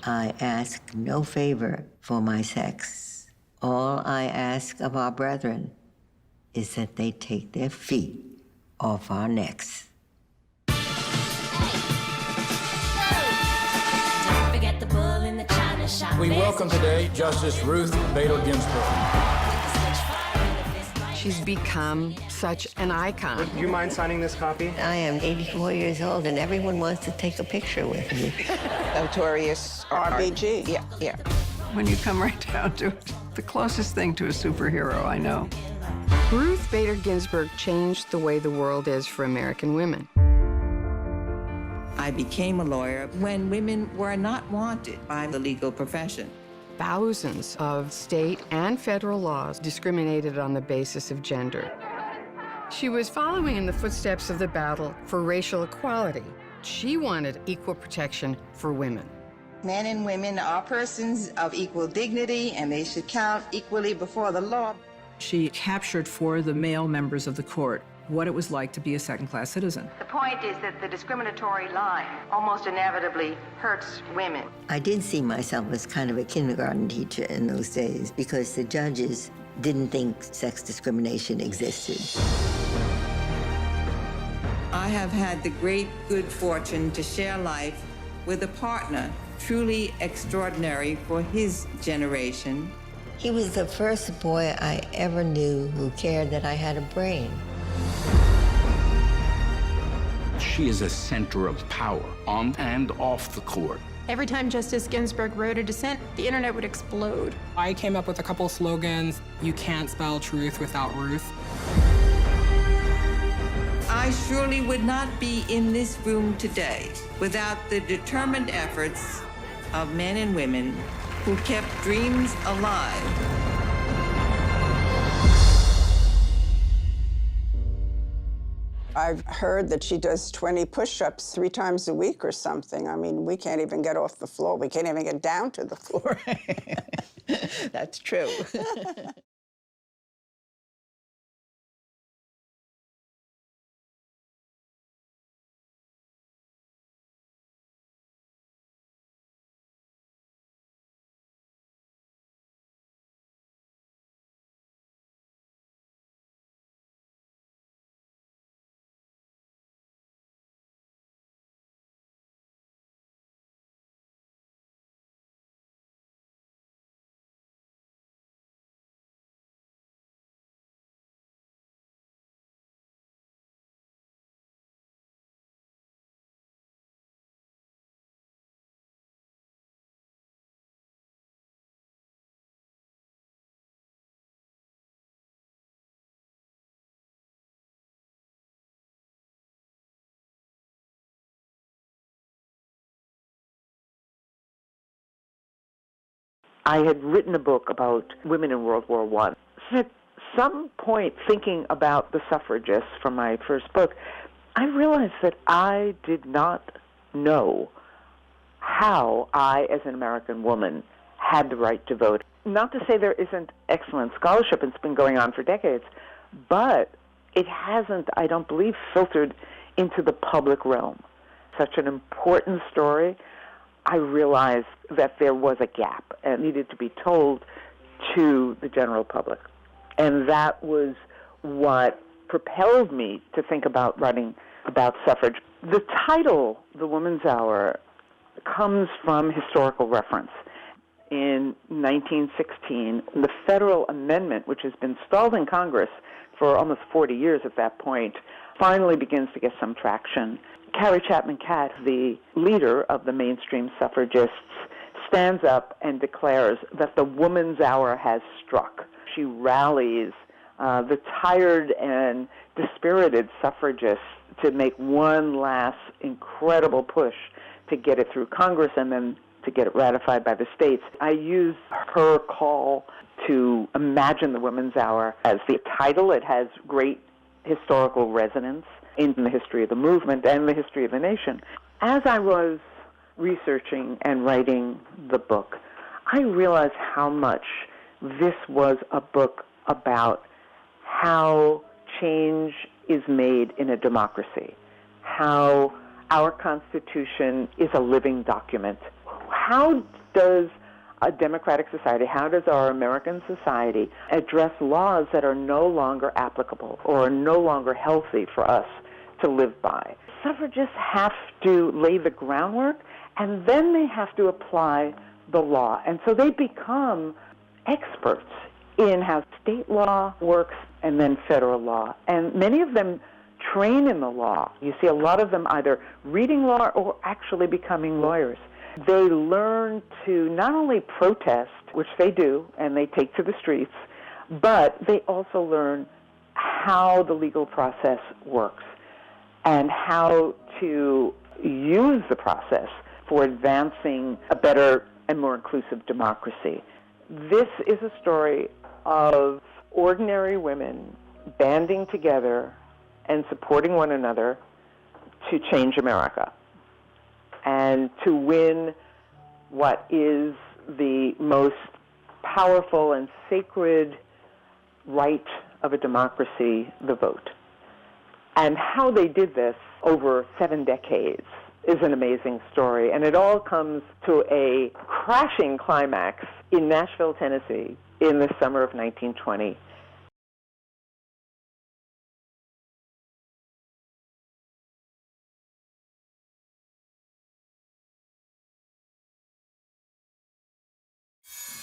I ask no favor for my sex. All I ask of our brethren is that they take their feet off our necks. We welcome today Justice Ruth Bader Ginsburg. She's become such an icon. Do you mind signing this copy? I am 84 years old, and everyone wants to take a picture with me. Notorious RBG. Yeah. When you come right down to it, the closest thing to a superhero I know. Ruth Bader Ginsburg changed the way the world is for American women. I became a lawyer when women were not wanted by the legal profession. Thousands of state and federal laws discriminated on the basis of gender. She was following in the footsteps of the battle for racial equality. She wanted equal protection for women. Men and women are persons of equal dignity, and they should count equally before the law. She captured for the male members of the court what it was like to be a second-class citizen. The point is that the discriminatory line almost inevitably hurts women. I did see myself as kind of a kindergarten teacher in those days because the judges didn't think sex discrimination existed. I have had the great good fortune to share life with a partner truly extraordinary for his generation. He was the first boy I ever knew who cared that I had a brain. She is a center of power on and off the court. Every time Justice Ginsburg wrote a dissent, the internet would explode. I came up with a couple slogans. You can't spell truth without Ruth. I surely would not be in this room today without the determined efforts of men and women who kept dreams alive. I've heard that she does 20 push-ups 3 times a week or something. I mean, we can't even get off the floor. We can't even get down to the floor. That's true. I had written a book about women in World War I. At some point, thinking about the suffragists from my first book, I realized that I did not know how I, as an American woman, had the right to vote. Not to say there isn't excellent scholarship, it's been going on for decades, but it hasn't, I don't believe, filtered into the public realm. Such an important story, I realized that there was a gap and needed to be told to the general public. And that was what propelled me to think about writing about suffrage. The title, The Woman's Hour, comes from historical reference. In 1916, the federal amendment, which has been stalled in Congress for almost 40 years at that point, finally begins to get some traction. Carrie Chapman Catt, the leader of the mainstream suffragists, stands up and declares that the woman's hour has struck. She rallies the tired and dispirited suffragists to make one last incredible push to get it through Congress and then to get it ratified by the states. I use her call to imagine the women's hour as the title. It has great historical resonance in the history of the movement and the history of the nation. As I was researching and writing the book, I realized how much this was a book about how change is made in a democracy, how our Constitution is a living document, how does a democratic society, how does our American society address laws that are no longer applicable or are no longer healthy for us to live by? Suffragists have to lay the groundwork, and then they have to apply the law. And so they become experts in how state law works and then federal law. And many of them train in the law. You see a lot of them either reading law or actually becoming lawyers. They learn to not only protest, which they do, and they take to the streets, but they also learn how the legal process works and how to use the process for advancing a better and more inclusive democracy. This is a story of ordinary women banding together and supporting one another to change America and to win what is the most powerful and sacred right of a democracy, the vote. And how they did this over 7 decades is an amazing story. And it all comes to a crashing climax in Nashville, Tennessee, in the summer of 1920.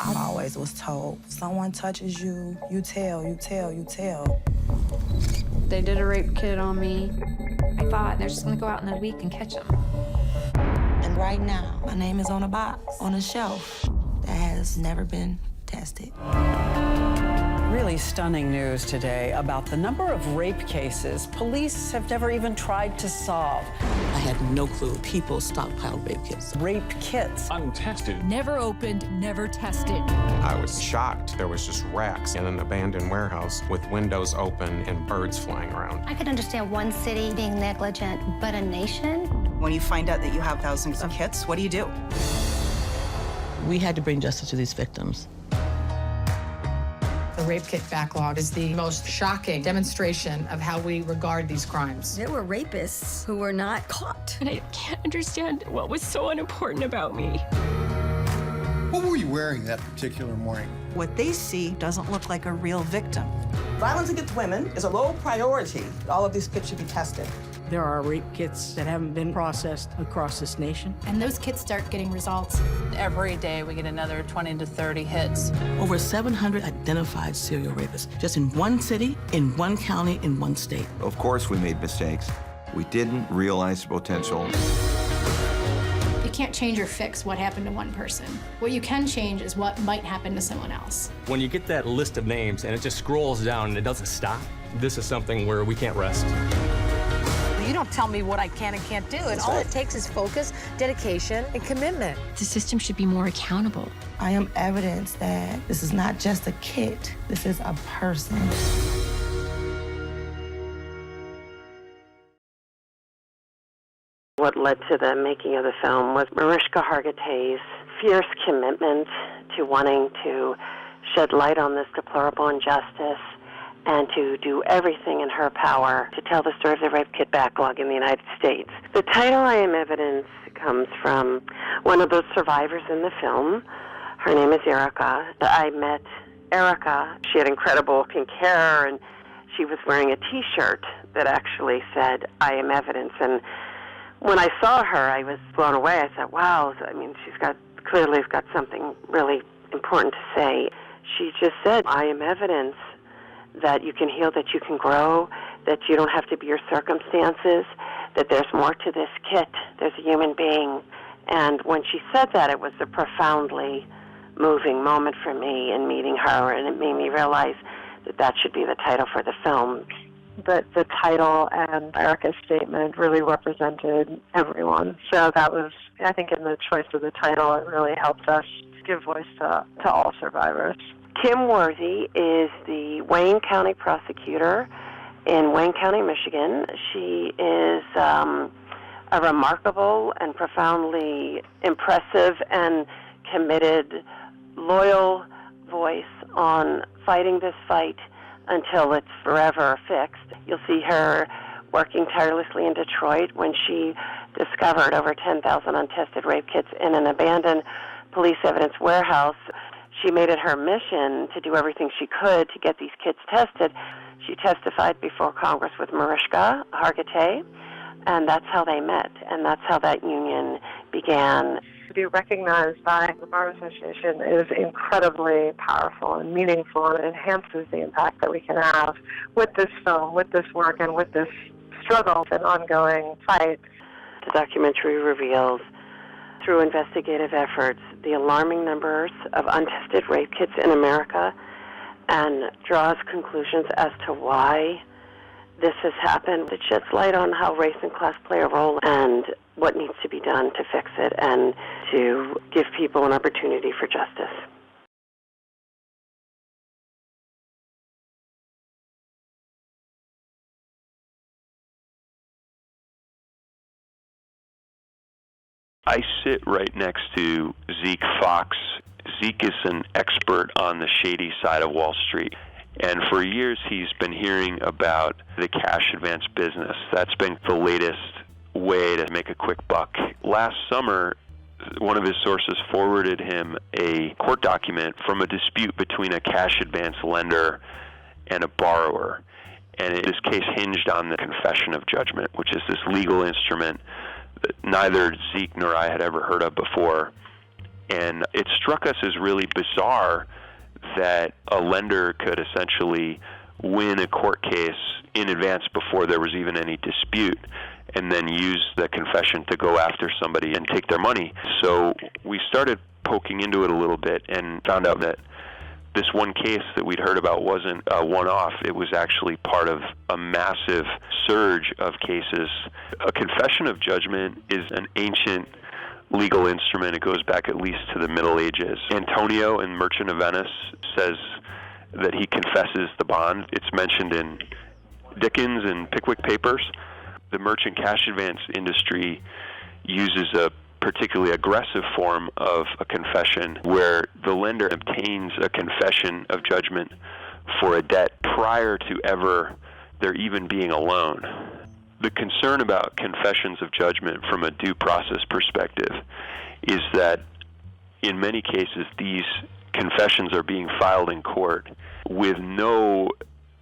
I always was told, if someone touches you, you tell, you tell, you tell. They did a rape kit on me. I thought they're just gonna go out in a week and catch them. And right now, my name is on a box, on a shelf, that has never been tested. Really stunning news today about the number of rape cases police have never even tried to solve. I had no clue people stockpiled rape kits. Rape kits. Untested. Never opened, never tested. I was shocked. There was just racks in an abandoned warehouse with windows open and birds flying around. I could understand one city being negligent, but a nation? When you find out that you have thousands of kits, what do? We had to bring justice to these victims. The rape kit backlog is the most shocking demonstration of how we regard these crimes. There were rapists who were not caught. And I can't understand what was so unimportant about me. What were you wearing that particular morning? What they see doesn't look like a real victim. Violence against women is a low priority. All of these kits should be tested. There are rape kits that haven't been processed across this nation. And those kits start getting results. Every day we get another 20 to 30 hits. Over 700 identified serial rapists, just in one city, in one county, in one state. Of course we made mistakes. We didn't realize the potential. You can't change or fix what happened to one person. What you can change is what might happen to someone else. When you get that list of names and it just scrolls down and it doesn't stop, this is something where we can't rest. You don't tell me what I can and can't do. And all it takes is focus, dedication, and commitment. The system should be more accountable. I am evidence that this is not just a kit, this is a person. What led to the making of the film was Mariska Hargitay's fierce commitment to wanting to shed light on this deplorable injustice and to do everything in her power to tell the story of the rape kit backlog in the United States. The title, I Am Evidence, comes from one of those survivors in the film. Her name is Erica. I met Erica. She had incredible pink hair, and she was wearing a T-shirt that actually said, I Am Evidence. And when I saw her, I was blown away. I thought, wow, I mean, clearly got something really important to say. She just said, I am evidence that you can heal, that you can grow, that you don't have to be your circumstances, that there's more to this kit. There's a human being. And when she said that, it was a profoundly moving moment for me in meeting her, and it made me realize that that should be the title for the film. But the title and Erica's statement really represented everyone. So that was, I think, in the choice of the title, it really helped us give voice to all survivors. Kim Worthy is the Wayne County prosecutor in Wayne County, Michigan. She is a remarkable and profoundly impressive and committed, loyal voice on fighting this fight until it's forever fixed. You'll see her working tirelessly in Detroit when she discovered over 10,000 untested rape kits in an abandoned police evidence warehouse. She made it her mission to do everything she could to get these kits tested. She testified before Congress with Mariska Hargitay, and that's how they met, and that's how that union began. To be recognized by the Bar Association is incredibly powerful and meaningful, and it enhances the impact that we can have with this film, with this work, and with this struggle and ongoing fight. The documentary reveals, through investigative efforts, the alarming numbers of untested rape kits in America and draws conclusions as to why this has happened. It sheds light on how race and class play a role and what needs to be done to fix it and to give people an opportunity for justice. I sit right next to Zeke Fox. Zeke is an expert on the shady side of Wall Street. And for years, he's been hearing about the cash advance business. That's been the latest way to make a quick buck. Last summer, one of his sources forwarded him a court document from a dispute between a cash advance lender and a borrower. And this case hinged on the confession of judgment, which is this legal instrument that neither Zeke nor I had ever heard of before. And it struck us as really bizarre that a lender could essentially win a court case in advance before there was even any dispute, and then use the confession to go after somebody and take their money. So we started poking into it a little bit and found out that this one case that we'd heard about wasn't a one-off. It was actually part of a massive surge of cases. A confession of judgment is an ancient legal instrument. It goes back at least to the Middle Ages. Antonio in Merchant of Venice says that he confesses the bond. It's mentioned in Dickens and Pickwick Papers. The merchant cash advance industry uses a particularly aggressive form of a confession where the lender obtains a confession of judgment for a debt prior to ever there even being a loan. The concern about confessions of judgment from a due process perspective is that in many cases these confessions are being filed in court with no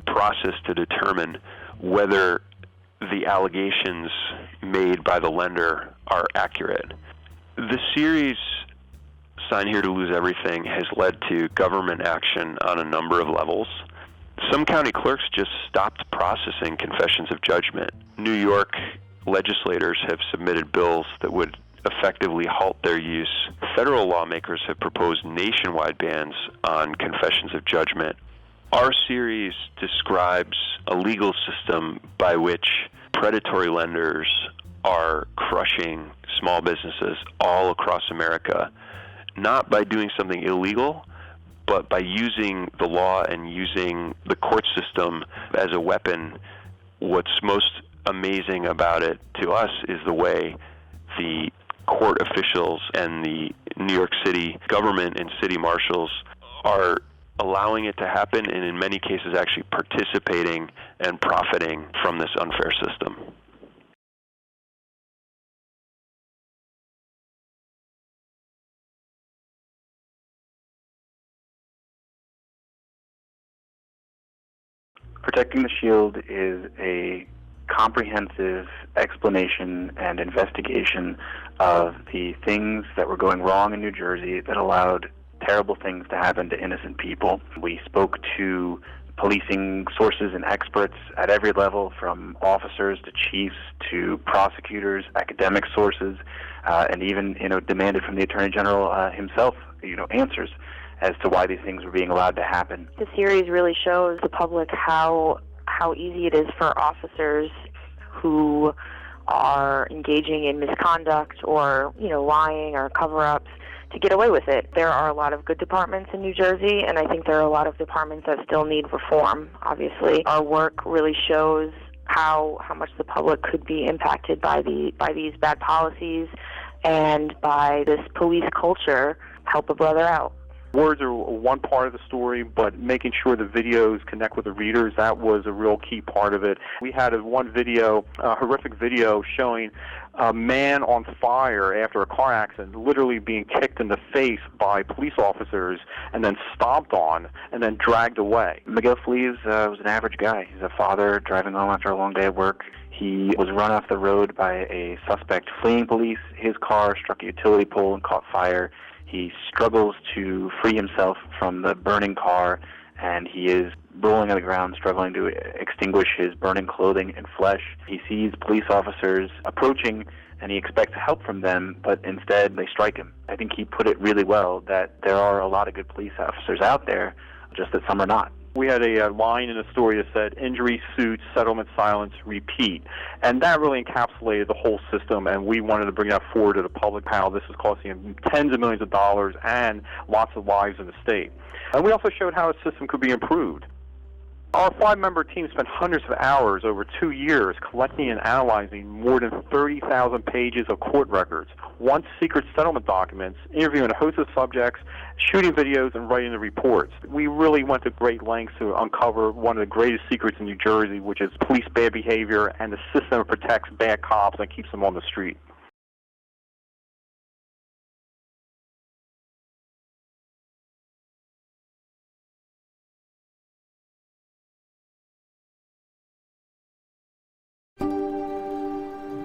process to determine whether the allegations made by the lender are accurate. The series Sign Here to Lose Everything has led to government action on a number of levels. Some county clerks just stopped processing confessions of judgment. New York legislators have submitted bills that would effectively halt their use. Federal lawmakers have proposed nationwide bans on confessions of judgment. Our series describes a legal system by which predatory lenders are crushing small businesses all across America, not by doing something illegal, but by using the law and using the court system as a weapon. What's most amazing about it to us is the way the court officials and the New York City government and city marshals are allowing it to happen, and in many cases actually participating and profiting from this unfair system. Protecting the Shield is a comprehensive explanation and investigation of the things that were going wrong in New Jersey that allowed terrible things to happen to innocent people. We spoke to policing sources and experts at every level, from officers to chiefs to prosecutors, academic sources, and even demanded from the Attorney General himself answers as to why these things were being allowed to happen. The series really shows the public how easy it is for officers who are engaging in misconduct or, lying or cover-ups to get away with it. There are a lot of good departments in New Jersey, and I think there are a lot of departments that still need reform, obviously. Our work really shows how much the public could be impacted by these bad policies and by this police culture. Help a brother out. Words are one part of the story, but making sure the videos connect with the readers, that was a real key part of it. We had one video, a horrific video, showing a man on fire after a car accident, literally being kicked in the face by police officers and then stomped on and then dragged away. Miguel Flees was an average guy. He's a father driving home after a long day at work. He was run off the road by a suspect fleeing police. His car struck a utility pole and caught fire. He struggles to free himself from the burning car, and he is rolling on the ground, struggling to extinguish his burning clothing and flesh. He sees police officers approaching, and he expects help from them, but instead they strike him. I think he put it really well, that there are a lot of good police officers out there, just that some are not. We had a line in the story that said, injury, suits, settlement, silence, repeat. And that really encapsulated the whole system, and we wanted to bring that forward to the public, how this is costing him tens of millions of dollars and lots of lives in the state. And we also showed how the system could be improved. Our 5-member team spent hundreds of hours over 2 years collecting and analyzing more than 30,000 pages of court records, secret settlement documents, interviewing a host of subjects, shooting videos, and writing the reports. We really went to great lengths to uncover one of the greatest secrets in New Jersey, which is police bad behavior and the system that protects bad cops and keeps them on the street.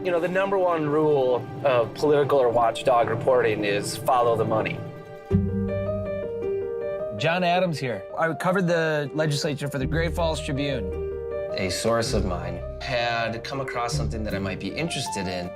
You know, the number one rule of political or watchdog reporting is follow the money. John Adams here. I covered the legislature for the Great Falls Tribune. A source of mine had come across something that I might be interested in.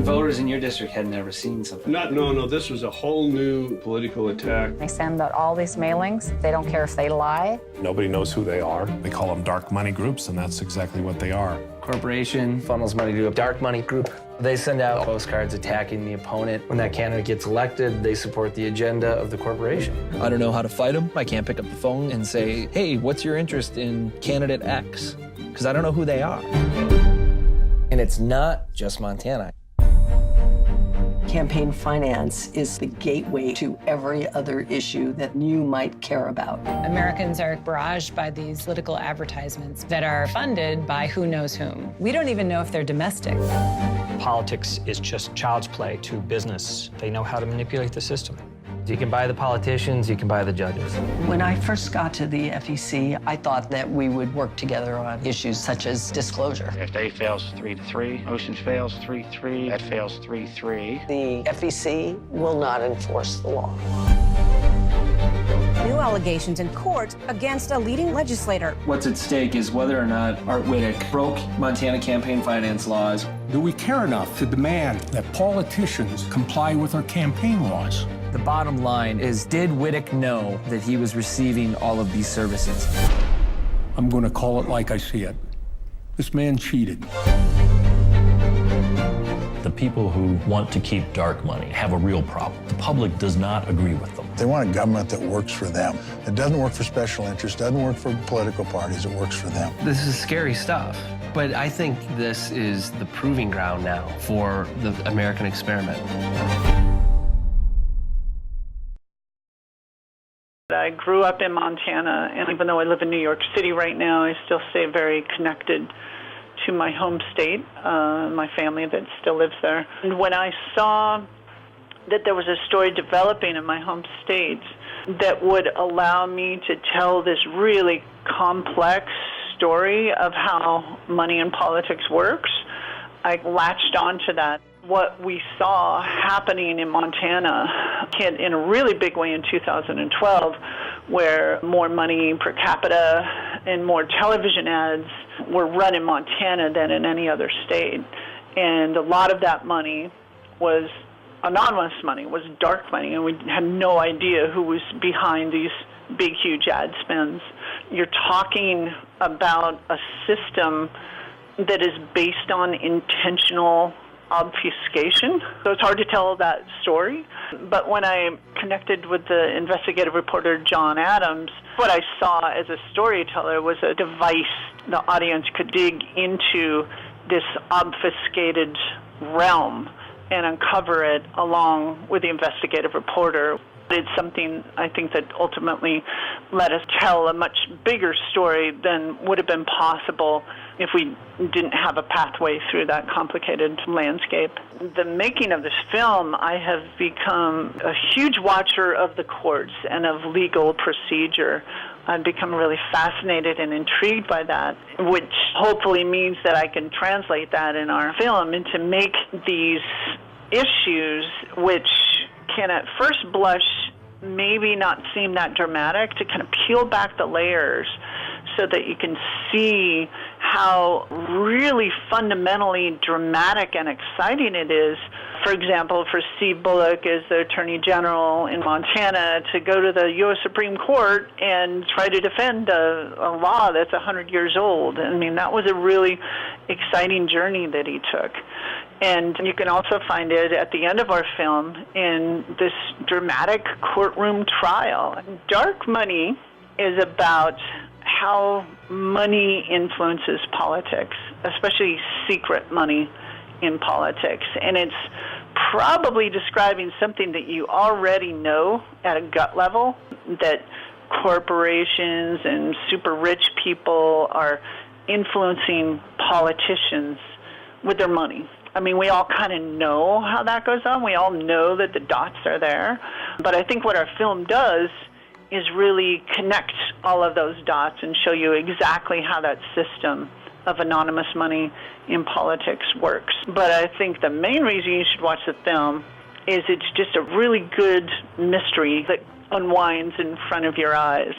Voters in your district had never seen something. No, this was a whole new political attack. They send out all these mailings. They don't care if they lie. Nobody knows who they are. They call them dark money groups, and that's exactly what they are. Corporation funnels money to a dark money group. They send out postcards attacking the opponent. When that candidate gets elected, they support the agenda of the corporation. I don't know how to fight them. I can't pick up the phone and say, hey, what's your interest in candidate X? Because I don't know who they are. And it's not just Montana. Campaign finance is the gateway to every other issue that you might care about. Americans are barraged by these political advertisements that are funded by who knows whom. We don't even know if they're domestic. Politics is just child's play to business. They know how to manipulate the system. You can buy the politicians, you can buy the judges. When I first got to the FEC, I thought that we would work together on issues such as disclosure. If A fails 3-3, Oceans fails 3-3, that fails 3-3. The FEC will not enforce the law. New allegations in court against a leading legislator. What's at stake is whether or not Art Whittick broke Montana campaign finance laws. Do we care enough to demand that politicians comply with our campaign laws? The bottom line is, did Whittick know that he was receiving all of these services? I'm going to call it like I see it. This man cheated. The people who want to keep dark money have a real problem. The public does not agree with them. They want a government that works for them. It doesn't work for special interests, doesn't work for political parties, it works for them. This is scary stuff, but I think this is the proving ground now for the American experiment. I grew up in Montana, and even though I live in New York City right now, I still stay very connected to my home state, my family that still lives there. And when I saw that there was a story developing in my home state that would allow me to tell this really complex story of how money in politics works, I latched onto that. What we saw happening in Montana hit in a really big way in 2012, where more money per capita and more television ads were run in Montana than in any other state. And a lot of that money was anonymous money, was dark money, and we had no idea who was behind these big, huge ad spends. You're talking about a system that is based on intentional obfuscation. So it's hard to tell that story. But when I connected with the investigative reporter John Adams, what I saw as a storyteller was a device the audience could dig into this obfuscated realm and uncover it along with the investigative reporter. It's something I think that ultimately let us tell a much bigger story than would have been possible if we didn't have a pathway through that complicated landscape. The making of this film, I have become a huge watcher of the courts and of legal procedure. I've become really fascinated and intrigued by that, which hopefully means that I can translate that in our film and to make these issues, which can at first blush maybe not seem that dramatic, to kind of peel back the layers so that you can see how really fundamentally dramatic and exciting it is. For example, for Steve Bullock as the Attorney General in Montana to go to the U.S. Supreme Court and try to defend a law that's 100 years old. I mean, that was a really exciting journey that he took. And you can also find it at the end of our film in this dramatic courtroom trial. Dark Money is about how money influences politics, especially secret money in politics. And it's probably describing something that you already know at a gut level, that corporations and super rich people are influencing politicians with their money. I mean, we all kind of know how that goes on. We all know that the dots are there. But I think what our film does is really connect all of those dots and show you exactly how that system of anonymous money in politics works. But I think the main reason you should watch the film is it's just a really good mystery that unwinds in front of your eyes.